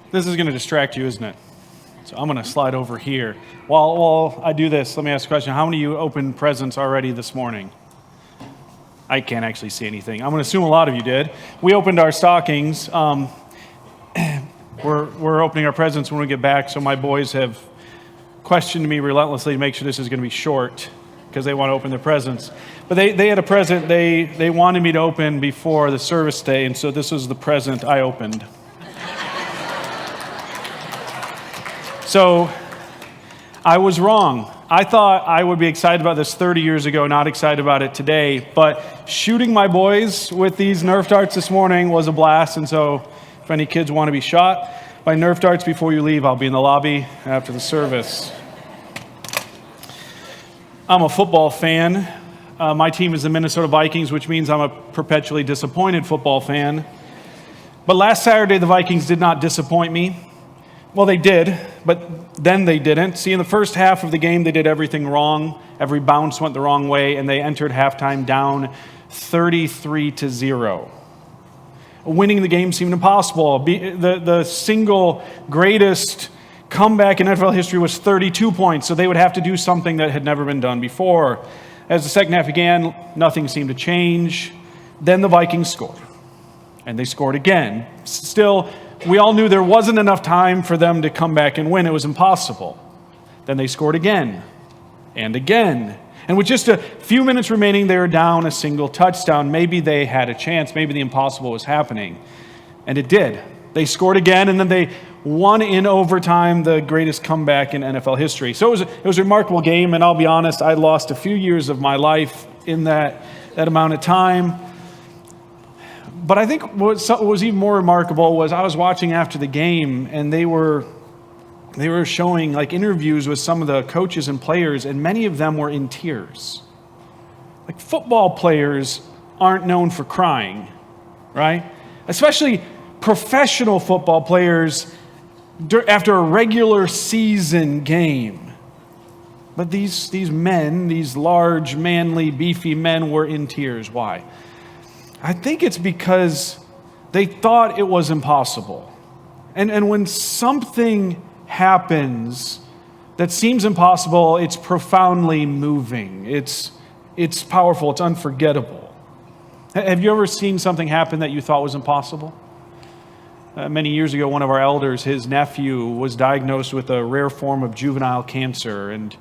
This is going to distract you, isn't it? So I'm going to slide over here. While I do this, let me ask a question. How many of you opened presents already this morning? I can't actually see anything. I'm going to assume a lot of you did. We opened our stockings. We're opening our presents when we get back, so my boys have questioned me relentlessly to make sure this is going to be short because they want to open their presents. But they had a present they wanted me to open before the service day, and so this was the present I opened. So I was wrong. I thought I would be excited about this 30 years ago, not excited about it today. But shooting my boys with these Nerf darts this morning was a blast. And so if any kids want to be shot by Nerf darts before you leave, I'll be in the lobby after the service. I'm a football fan. My team is the Minnesota Vikings, which means I'm a perpetually disappointed football fan. But last Saturday, the Vikings did not disappoint me. Well, they did, but then they didn't. See, in the first half of the game, they did everything wrong. Every bounce went the wrong way, and they entered halftime down 33-0. Winning the game seemed impossible. The single greatest comeback in NFL history was 32 points, so they would have to do something that had never been done before. As the second half began, nothing seemed to change. Then the Vikings scored, and they scored again. Still, we all knew there wasn't enough time for them to come back and win. It was impossible. Then they scored again and again. And with just a few minutes remaining, they were down a single touchdown. Maybe they had a chance. Maybe the impossible was happening. And it did. They scored again, and then they won in overtime, the greatest comeback in NFL history. So it was a remarkable game, and I'll be honest, I lost a few years of my life in that amount of time. But I think what was even more remarkable was I was watching after the game, and they were showing like interviews with some of the coaches and players, and many of them were in tears. Like, football players aren't known for crying, right? Especially professional football players after a regular season game. But these men, these large, manly, beefy men were in tears. Why? I think it's because they thought it was impossible. And when something happens that seems impossible, it's profoundly moving. It's powerful. It's unforgettable. Have you ever seen something happen that you thought was impossible? Many years ago, one of our elders, his nephew, was diagnosed with a rare form of juvenile cancer, and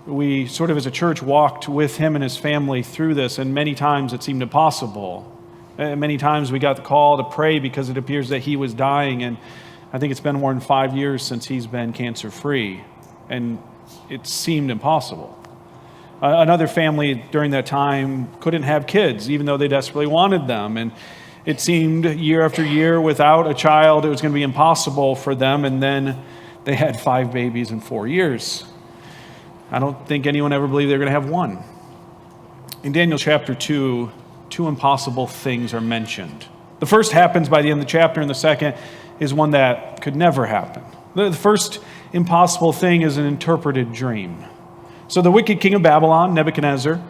we sort of as a church walked with him and his family through this, and many times it seemed impossible. Many times we got the call to pray because it appears that he was dying, and I think it's been more than 5 years since he's been cancer-free, and it seemed impossible. Another family during that time couldn't have kids, even though they desperately wanted them, and it seemed year after year without a child it was going to be impossible for them, and then they had 5 babies in 4 years. I don't think anyone ever believed they were going to have one. In Daniel chapter 2, 2 impossible things are mentioned. The first happens by the end of the chapter, and the second is one that could never happen. The first impossible thing is an interpreted dream. So the wicked king of Babylon, Nebuchadnezzar,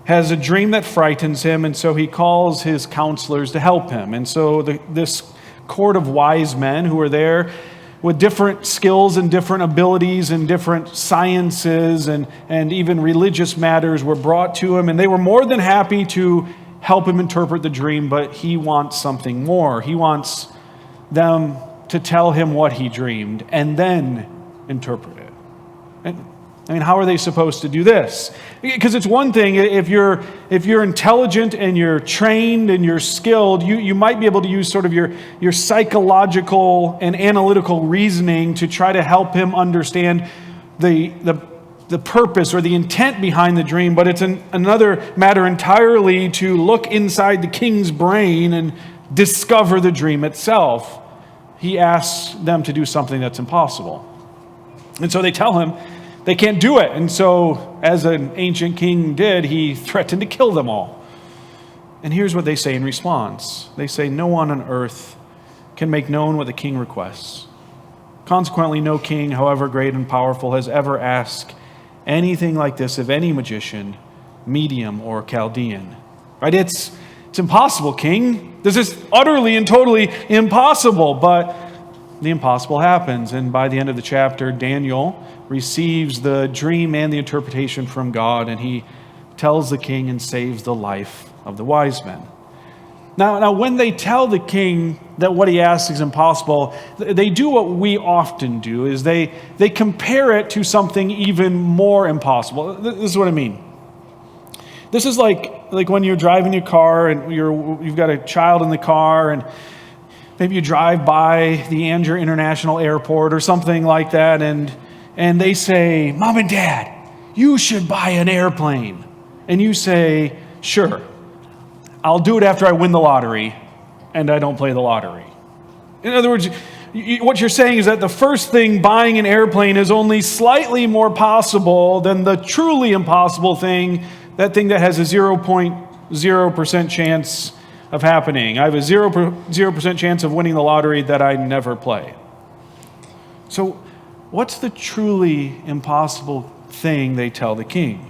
has a dream that frightens him, and so he calls his counselors to help him. And so this court of wise men who are there with different skills and different abilities and different sciences and even religious matters were brought to him, and they were more than happy to help him interpret the dream, but he wants something more. He wants them to tell him what he dreamed and then interpret it. I mean, how are they supposed to do this? Because it's one thing if you're intelligent and you're trained and you're skilled, you might be able to use sort of your psychological and analytical reasoning to try to help him understand the purpose or the intent behind the dream. But it's another matter entirely to look inside the king's brain and discover the dream itself. He asks them to do something that's impossible. And so they tell him they can't do it. And so, as an ancient king did, he threatened to kill them all. And here's what they say in response. They say, no one on earth can make known what the king requests. Consequently, no king, however great and powerful, has ever asked anything like this of any magician, medium, or Chaldean. Right? It's impossible, king. This is utterly and totally impossible. But the impossible happens. And by the end of the chapter, Daniel receives the dream and the interpretation from God, and he tells the king and saves the life of the wise men. Now, when they tell the king that what he asks is impossible, they do what we often do, is they compare it to something even more impossible. This is what I mean. This is like when you're driving your car and you've got a child in the car, and maybe you drive by the Anger International Airport or something like that, and they say, "Mom and Dad, you should buy an airplane." And you say, "Sure, I'll do it after I win the lottery," and I don't play the lottery. In other words, what you're saying is that the first thing, buying an airplane, is only slightly more possible than the truly impossible thing, that thing that has a 0.0% chance of happening. I have a 0% chance of winning the lottery that I never play. So what's the truly impossible thing they tell the king?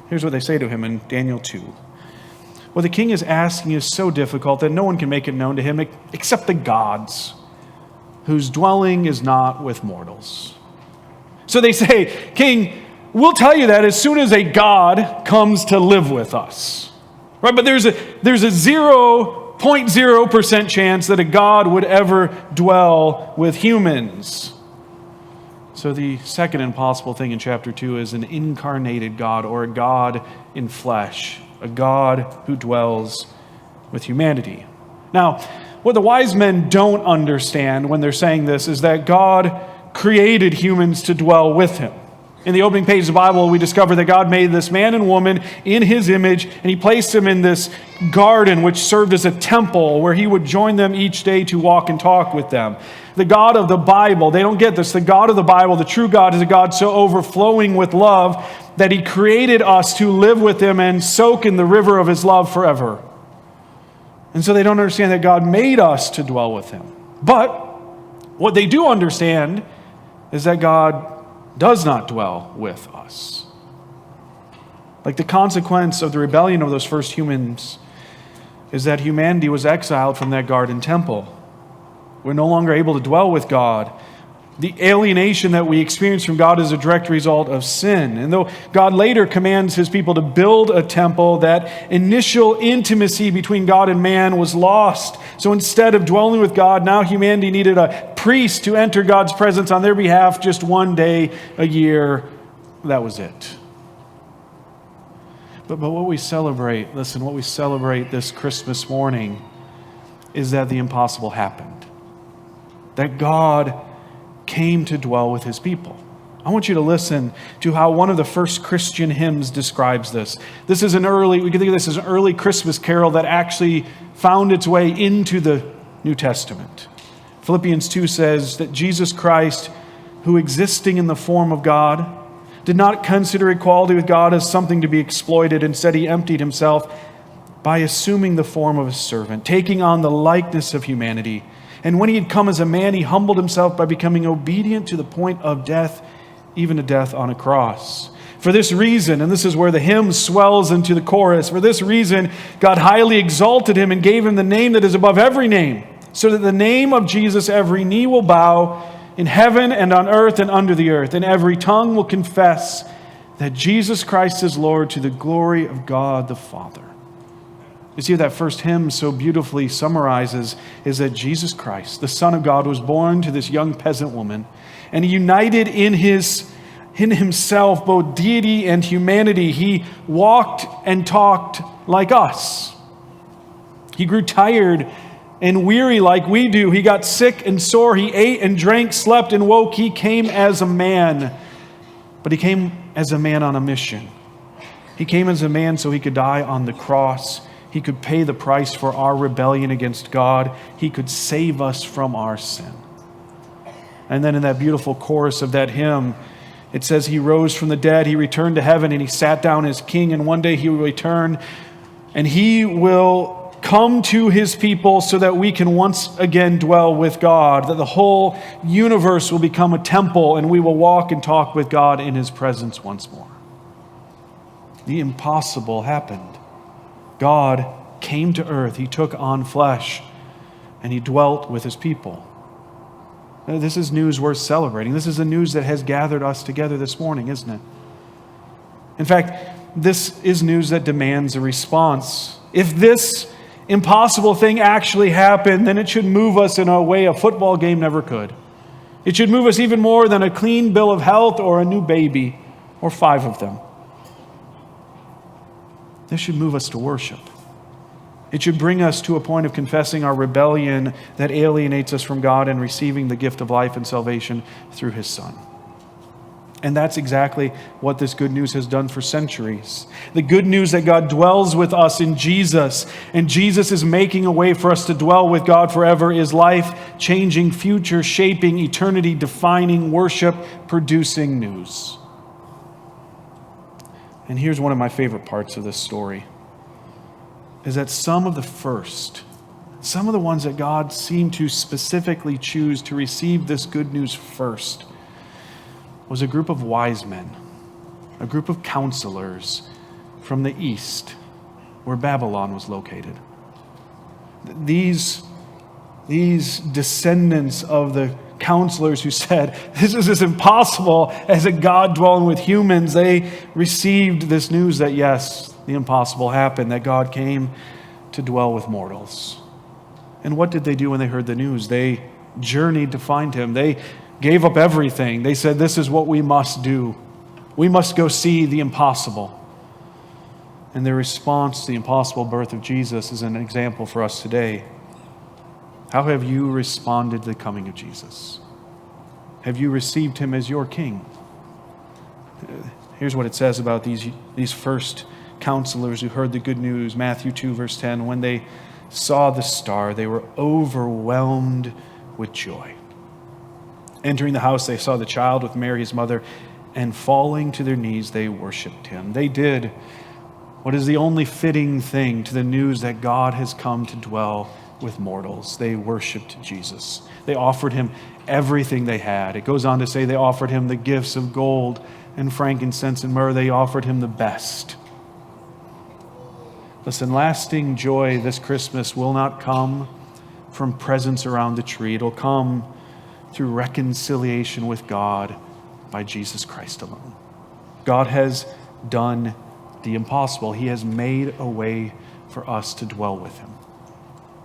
Here's what they say to him in Daniel 2. What the king is asking is so difficult that no one can make it known to him except the gods, whose dwelling is not with mortals. So they say, "King, we'll tell you that as soon as a god comes to live with us." Right? But there's a 0.0% chance that a god would ever dwell with humans. So the second impossible thing in chapter 2 is an incarnated God, or a God in flesh, a God who dwells with humanity. Now, what the wise men don't understand when they're saying this is that God created humans to dwell with him. In the opening page of the Bible, we discover that God made this man and woman in his image, and he placed them in this garden which served as a temple where he would join them each day to walk and talk with them. The God of the Bible, they don't get this, the God of the Bible, the true God, is a God so overflowing with love that he created us to live with him and soak in the river of his love forever. And so they don't understand that God made us to dwell with him. But what they do understand is that God does not dwell with us. Like, the consequence of the rebellion of those first humans is that humanity was exiled from that garden temple. We're no longer able to dwell with God. The alienation that we experience from God is a direct result of sin. And though God later commands his people to build a temple, that initial intimacy between God and man was lost. So instead of dwelling with God, now humanity needed a priest to enter God's presence on their behalf just one day a year. That was it. But what we celebrate, listen, what we celebrate this Christmas morning is that the impossible happened. That God came to dwell with his people. I want you to listen to how one of the first Christian hymns describes this. We can think of this as an early Christmas carol that actually found its way into the New Testament. Philippians 2 says that Jesus Christ, who existing in the form of God, did not consider equality with God as something to be exploited. Instead, he emptied himself by assuming the form of a servant, taking on the likeness of humanity. And when he had come as a man, he humbled himself by becoming obedient to the point of death, even to death on a cross. For this reason, and this is where the hymn swells into the chorus, for this reason, God highly exalted him and gave him the name that is above every name, so that the name of Jesus every knee will bow in heaven and on earth and under the earth, and every tongue will confess that Jesus Christ is Lord, to the glory of God the Father. You see, that first hymn so beautifully summarizes is that Jesus Christ, the Son of God, was born to this young peasant woman, and he united in himself both deity and humanity. He walked and talked like us. He grew tired and weary like we do. He got sick and sore. He ate and drank, slept and woke. He came as a man, but he came as a man on a mission. He came as a man so he could die on the cross. He could pay the price for our rebellion against God. He could save us from our sin. And then in that beautiful chorus of that hymn, it says he rose from the dead, he returned to heaven, and he sat down as king, and one day he will return, and he will come to his people so that we can once again dwell with God, that the whole universe will become a temple, and we will walk and talk with God in his presence once more. The impossible happened. God came to earth, he took on flesh, and he dwelt with his people. This is news worth celebrating. This is the news that has gathered us together this morning, isn't it? In fact, this is news that demands a response. If this impossible thing actually happened, then it should move us in a way a football game never could. It should move us even more than a clean bill of health or a new baby, or 5 of them. This should move us to worship. It should bring us to a point of confessing our rebellion that alienates us from God and receiving the gift of life and salvation through His Son. And that's exactly what this good news has done for centuries. The good news that God dwells with us in Jesus, and Jesus is making a way for us to dwell with God forever, is life-changing, future-shaping, eternity-defining, worship-producing news. And here's one of my favorite parts of this story, is that some of the ones that God seemed to specifically choose to receive this good news first, was a group of wise men, a group of counselors from the east, where Babylon was located. These descendants of the counselors who said, this is as impossible as a God dwelling with humans, they received this news that yes, the impossible happened, that God came to dwell with mortals. And what did they do when they heard the news? They journeyed to find Him. They gave up everything. They said, this is what we must do. We must go see the impossible. And their response to the impossible birth of Jesus is an example for us today. How have you responded to the coming of Jesus? Have you received Him as your King? Here's what it says about these first counselors who heard the good news. Matthew 2, verse 10, when they saw the star, they were overwhelmed with joy. Entering the house, they saw the child with Mary, His mother, and falling to their knees, they worshiped Him. They did what is the only fitting thing to the news that God has come to dwell with mortals. They worshiped Jesus. They offered Him everything they had. It goes on to say they offered Him the gifts of gold and frankincense and myrrh. They offered Him the best. Listen, lasting joy this Christmas will not come from presents around the tree. It'll come through reconciliation with God by Jesus Christ alone. God has done the impossible. He has made a way for us to dwell with Him.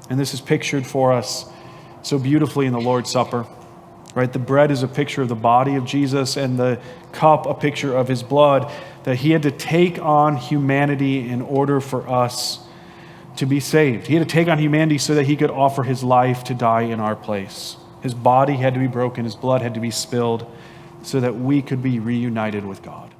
And this is pictured for us so beautifully in the Lord's Supper. Right? The bread is a picture of the body of Jesus, and the cup a picture of His blood, that He had to take on humanity in order for us to be saved. He had to take on humanity so that He could offer His life to die in our place. His body had to be broken, His blood had to be spilled so that we could be reunited with God.